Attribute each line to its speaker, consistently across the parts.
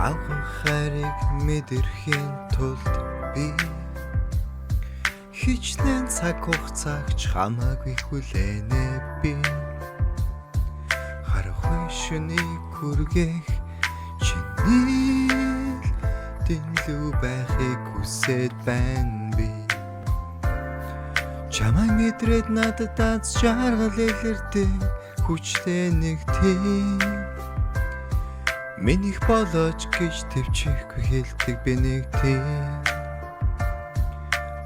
Speaker 1: авах хайрыг мэдэрхийн тулд би хичнээн цаг хугацаач хамаагүй хүлээнэ би харахгүй шүнийг хүргэх чиний тэнлүү байхыг хүсэж байна би чамайг мэдрээд надад аз жаргал илэрдэг хүчтэй нэг тийм минийх болооч гэж төвчихгүй хэлдэг би нэг тийм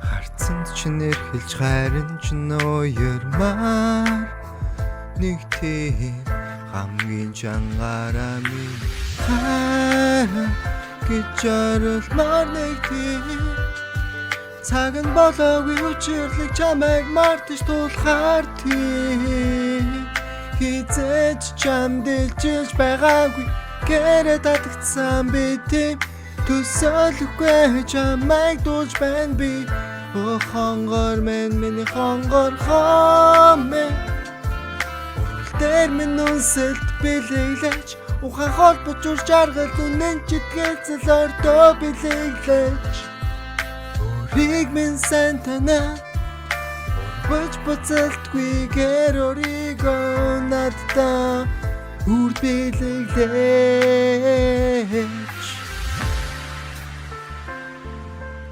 Speaker 1: харцанд чинээр хэлж хайрын чин уярмаар нэг тийм хамгийн чангараа минь хайр гэж оролмаар нэг тийм цаг нь болоогүй учирлыг чамайг мартаж тулахаар тийм хизээч чамд илчилж байгаагүй гэрэ татгцсан би тийм төсөөлөхгүй чамайг дуулж байна би хонгор мен миний хонгор хомэ дээр минь үнсэлт билэглэж ухаан холбож урж аргал үнэн читгээцэл ордоо билэглэж өөрийг минь сайн танаа бач буцалтгүйгээр өөрийгөө надтай үр билэглэж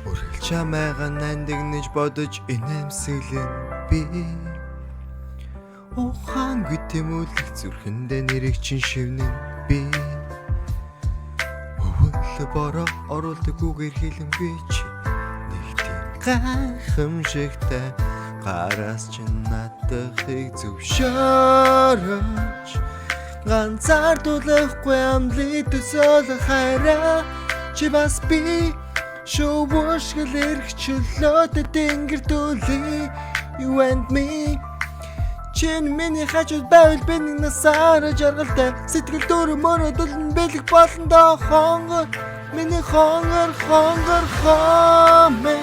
Speaker 1: үргэлж чамайгаа нандинаж бодож инээмсэглэн би ухаан гүтэмүүлэх зүрхэндээ нэрийг чин шивнэн би өвөлө бороо оруулдаг үгээр хэлэнгүй чи нэг тийм гайхамшигтай гараас чин надахыг зөвшөөрөж ганцаардуулахгүй амлыг төсөөлөх хайраа чи бас би шоуушгэл эргчлөөд тэнгэр дүүли you and me чин миний хажууд байвал би нэг насаараа жаргалтай сэтгэл дөрөв мөрөдөлн бэлэг болондоо хонгор миний хонгор хомэ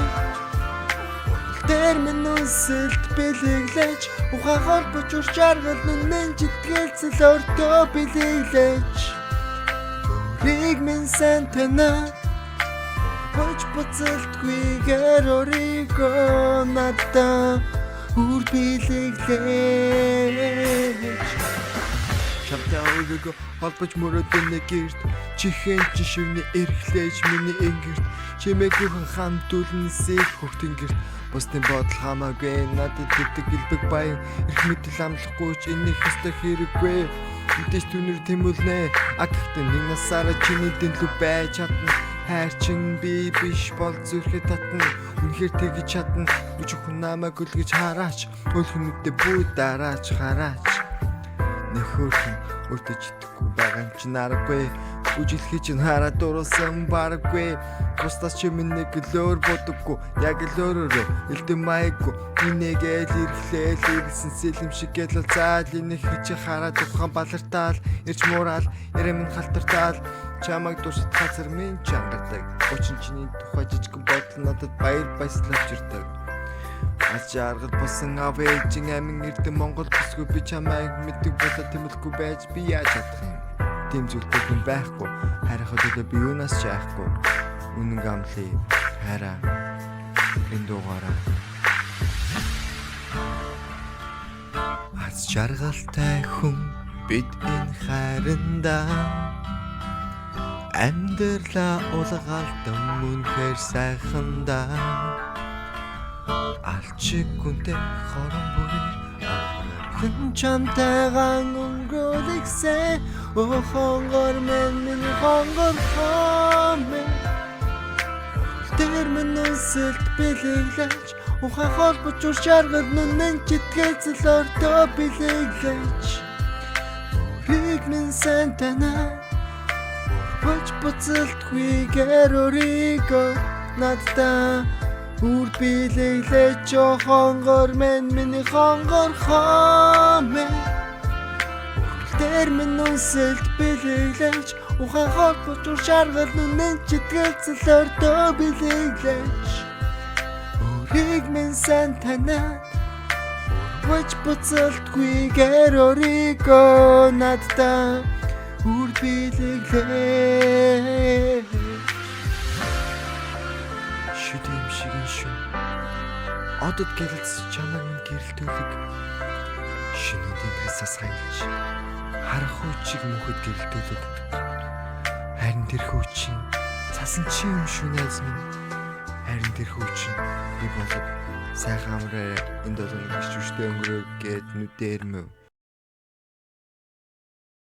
Speaker 1: дээр минь үнсэлт билэглэж ухаан холбож урж аргал нүнэн читгэлцэл ордоо билэглэж өөрийг минь сайн танаа бач буцалтгүйгээр өөрийгөө надтай үр билэглэж чамтай өөрийгөө холбож мөрөдөн нэг гэрт чихэн чи шивний эрхлээж миний ингэрт чимээгүй хамтуулнасыг хөхтөн гэрт бусдын бодол хамаагүй надад гэдэг гэлбэг баян эрх мэдэл амлахгүй ч энэних өстой хэрэггүй мэдээж түнэр тэмүүлнэ гэхдээ нэг насаараа чиний дэнлүү байж чадна хайр чин би биш бол зүрхээ татна үнэхээр тэгж чадна бүжиг намайг үлгэж хараач өөлхөн нүдээ бүү дараач хараач нөхөрхөн өртөж идэхгүй байгаа юм чи нараггүй үжилхий чин хараад дуруулсан бараггүй бусдаас чи минь лөөр бодоггүй яг л өөрөөрөө элдэн маяггүй инээгээл ирэхлээл ирсэн сэлэм шигээл заал инэх чи хараад ухаан балартаал ирж муурал ярэмэн халтартаал чамайг дурсад газар минь чангадаг очин чиний тухай жижигэн бодол надад баяр баясгалж ирдэг аз жаргал босон авэжин амин эрдэн Монгол бүсгүй би чамайг мэддэг болоод тэмэлгүй байж би яаж чадах юм тийм зүйлтэй юм байхгүй харахад өдөө би юунаас ч айхгүй үнэн гамлын хараа энэ дугаараа аз жаргалтай хүн бид энэ хайрандаа амьдралаа улгаалдан мөнхөр сайхандаа алчиг гүнтэй хорон бүрээр хүн чамтайгаа өнгөрүүлэхсэ хонгор мен миний хонгор хомэ дээр минь үнсэлт билэглэж ухаан холбож урж аргал нүнэн читгээцэл ордоо билэглэж өөрийг минь сайн танаа бач буцалтгүйгээр өөрийгөө надтай үр билэглэж хонгор мен миний хонгор хомэ дээр минь үнсэлт билэглэж ухаан холбож урж аргал нүнэн читгээцэл ордоо билэглэж өөрийг минь сайн танаа бач буцалтгүйгээр өөрийгөө надтай үр билэглэж чигэн шүн одод гэрэлц чамайг минь гэрэлтүүлэг шинэ тэнгэрээс асгайлж харах хүчиг мөхөд гэрэлтүүлэг харин тэр хүчин цасан чи юм шүү найз минь харин тэр хүчин би болов сайхан амраа энэ долоо гэрч үштэй өнгөрөө гээд нүдээр мөв